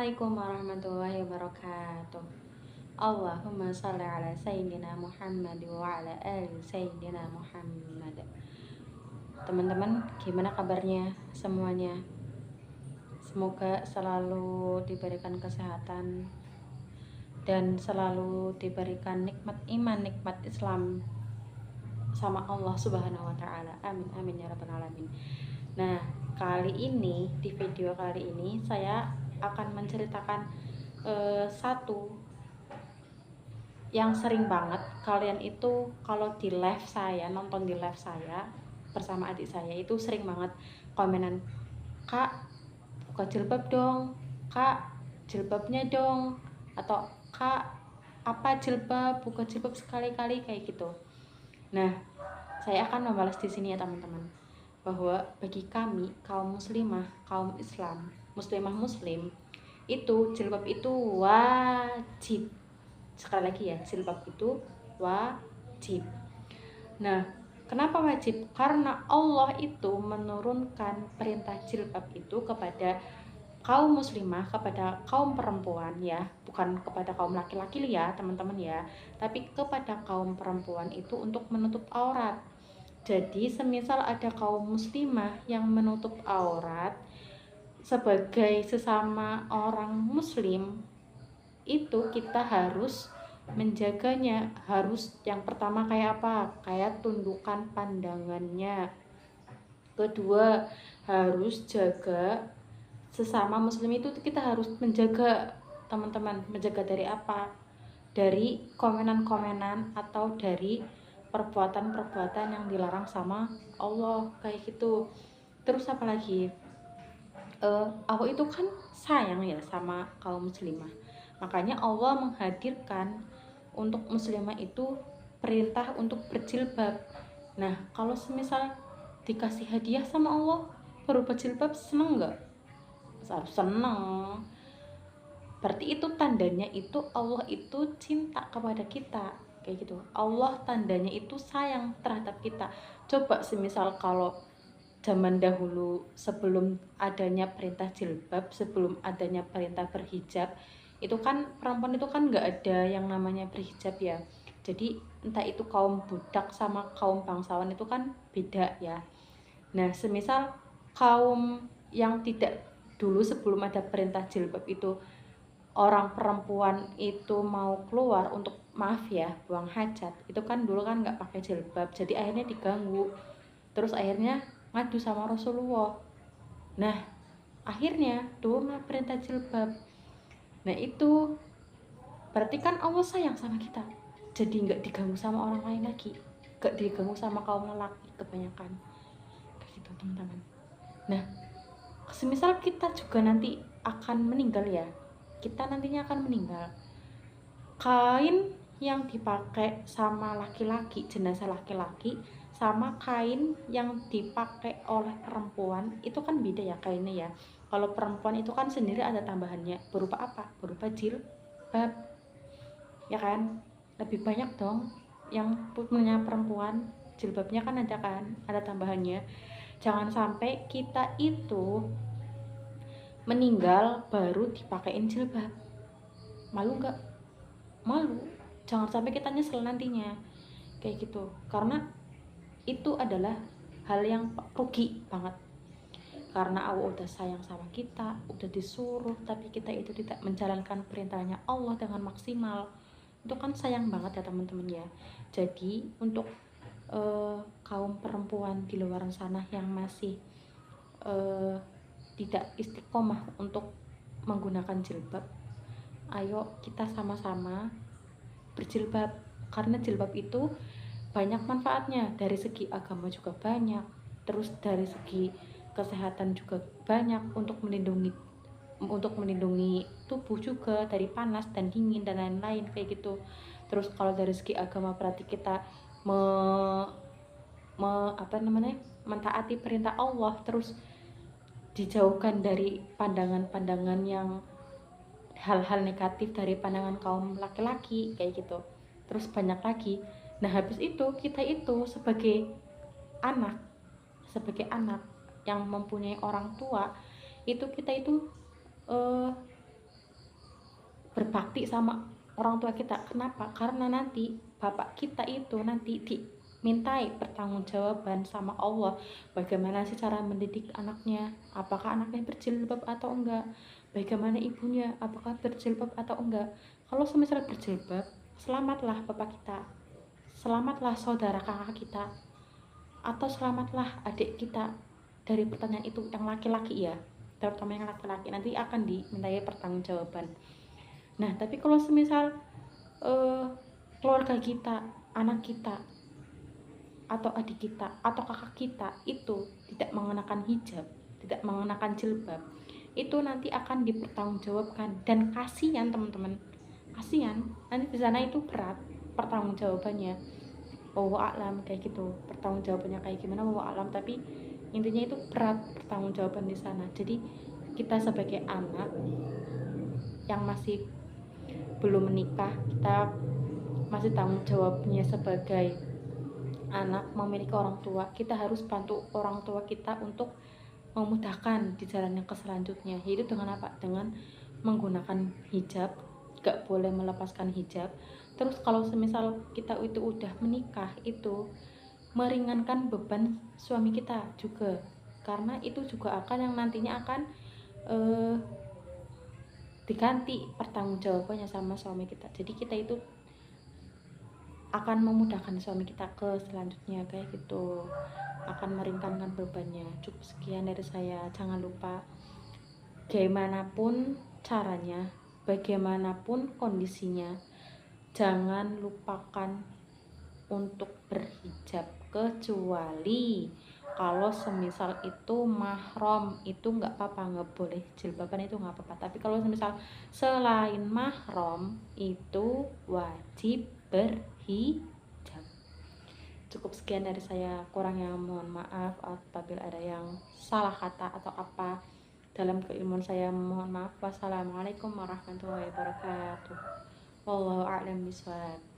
Assalamualaikum warahmatullahi wabarakatuh. Allahumma shalli ala sayyidina Muhammad wa ala ali sayyidina Muhammad. Teman-teman, gimana kabarnya semuanya? Semoga selalu diberikan kesehatan dan selalu diberikan nikmat iman, nikmat Islam sama Allah Subhanahu wa taala. Amin amin ya rabbal alamin. Nah, di video kali ini saya akan menceritakan satu yang sering banget kalian itu kalau di live saya, nonton di live saya bersama adik saya itu sering banget komenan, "Kak, buka jilbab dong, Kak, jilbabnya dong," atau "Kak, apa jilbab, buka jilbab sekali-kali," kayak gitu. Nah, saya akan membalas di sini ya teman-teman, bahwa bagi kami kaum muslimah, kaum Islam, muslimah muslim, itu jilbab itu wajib. Sekali lagi ya, jilbab itu wajib. Nah, kenapa wajib? Karena Allah itu menurunkan perintah jilbab itu kepada kaum muslimah, kepada kaum perempuan ya, bukan kepada kaum laki-laki ya teman-teman ya, tapi kepada kaum perempuan itu untuk menutup aurat. Jadi semisal ada kaum muslimah yang menutup aurat, sebagai sesama orang muslim itu kita harus menjaganya. Harus yang pertama kayak apa? Kayak tundukan pandangannya. Kedua, harus jaga sesama muslim itu kita harus menjaga, teman-teman. Menjaga dari apa? Dari komenan-komenan atau dari perbuatan-perbuatan yang dilarang sama Allah kayak gitu. Terus apa lagi? Aku itu kan sayang ya sama kaum muslimah, makanya Allah menghadirkan untuk muslimah itu perintah untuk berjilbab. Nah, kalau semisal dikasih hadiah sama Allah berupa jilbab, seneng nggak? Harus seneng. Berarti itu tandanya itu Allah itu cinta kepada kita kayak gitu. Allah tandanya itu sayang terhadap kita. Coba semisal kalau zaman dahulu sebelum adanya perintah jilbab, sebelum adanya perintah berhijab, itu kan perempuan itu kan nggak ada yang namanya berhijab ya. Jadi entah itu kaum budak sama kaum bangsawan itu kan beda ya. Nah, semisal kaum yang tidak dulu sebelum ada perintah jilbab itu, orang perempuan itu mau keluar untuk maaf ya buang hajat, itu kan dulu kan nggak pakai jilbab, jadi akhirnya diganggu. Terus akhirnya ngadu sama Rasulullah. Nah, akhirnya turunlah perintah jilbab. Nah, itu berarti kan Allah sayang sama kita, jadi nggak diganggu sama orang lain lagi, nggak diganggu sama kaum lelaki kebanyakan kayak gitu teman-teman. Nah, semisal kita juga nanti akan meninggal ya, kita nantinya akan meninggal, kain yang dipakai sama laki-laki, jenazah laki-laki, sama kain yang dipakai oleh perempuan itu kan beda ya kainnya ya. Kalau perempuan itu kan sendiri ada tambahannya, berupa apa? Berupa jilbab, ya kan? Lebih banyak dong yang punya perempuan, jilbabnya kan ada tambahannya. Jangan sampai kita itu meninggal baru dipakein jilbab. Malu nggak? Malu. Jangan sampai kita nyesel nantinya kayak gitu, karena itu adalah hal yang rugi banget. Karena Allah udah sayang sama kita, udah disuruh, tapi kita itu tidak menjalankan perintahnya Allah dengan maksimal. Itu kan sayang banget ya teman-teman ya. Jadi untuk kaum perempuan di luar sana yang masih tidak istiqomah untuk menggunakan jilbab, ayo kita sama-sama berjilbab. Karena jilbab itu banyak manfaatnya, dari segi agama juga banyak, terus dari segi kesehatan juga banyak, untuk melindungi tubuh juga dari panas dan dingin dan lain-lain kayak gitu. Terus kalau dari segi agama berarti kita mentaati perintah Allah, terus dijauhkan dari pandangan-pandangan yang hal-hal negatif dari pandangan kaum laki-laki kayak gitu. Terus banyak lagi. Nah, habis itu kita itu anak sebagai anak yang mempunyai orang tua, itu kita itu berbakti sama orang tua kita. Kenapa? Karena nanti bapak kita itu nanti dimintai pertanggungjawaban sama Allah, bagaimana sih cara mendidik anaknya, apakah anaknya berjilbab atau enggak, bagaimana ibunya, apakah berjilbab atau enggak. Kalau semisal berjilbab, selamatlah bapak kita, selamatlah saudara kakak kita, atau selamatlah adik kita dari pertanyaan itu. Yang laki-laki ya, terutama yang laki-laki nanti akan dimintai pertanggungjawaban. Nah, tapi kalau semisal keluarga kita, anak kita, atau adik kita, atau kakak kita itu tidak mengenakan hijab, tidak mengenakan jilbab, itu nanti akan dipertanggungjawabkan. Dan kasihan teman-teman, kasihan nanti di sana itu berat pertanggungjawabannya. Wallahu a'lam kayak gitu, pertanggungjawabannya kayak gimana wallahu a'lam, tapi intinya itu berat pertanggungjawaban di sana. Jadi kita sebagai anak yang masih belum menikah, kita masih tanggung jawabnya sebagai anak memiliki orang tua. Kita harus bantu orang tua kita untuk memudahkan di jalan yang ke selanjutnya, yaitu dengan apa? Dengan menggunakan hijab, gak boleh melepaskan hijab. Terus kalau semisal kita itu udah menikah, itu meringankan beban suami kita juga, karena itu juga akan yang nantinya akan diganti pertanggungjawabannya sama suami kita. Jadi kita itu akan memudahkan suami kita ke selanjutnya kayak gitu, akan meringankan bebannya. Cukup sekian dari saya. Jangan lupa, bagaimanapun caranya, bagaimanapun kondisinya, jangan lupakan untuk berhijab, kecuali kalau semisal itu mahram, itu nggak apa-apa, nggak boleh jilbaban, itu nggak apa-apa. Tapi kalau semisal selain mahram itu wajib berhijab. Cukup sekian dari saya, kurang yang mohon maaf apabila ada yang salah kata atau apa dalam keilmuan saya, mohon maaf. Wassalamualaikum warahmatullahi wabarakatuh. Wallahu a'lam bishawab.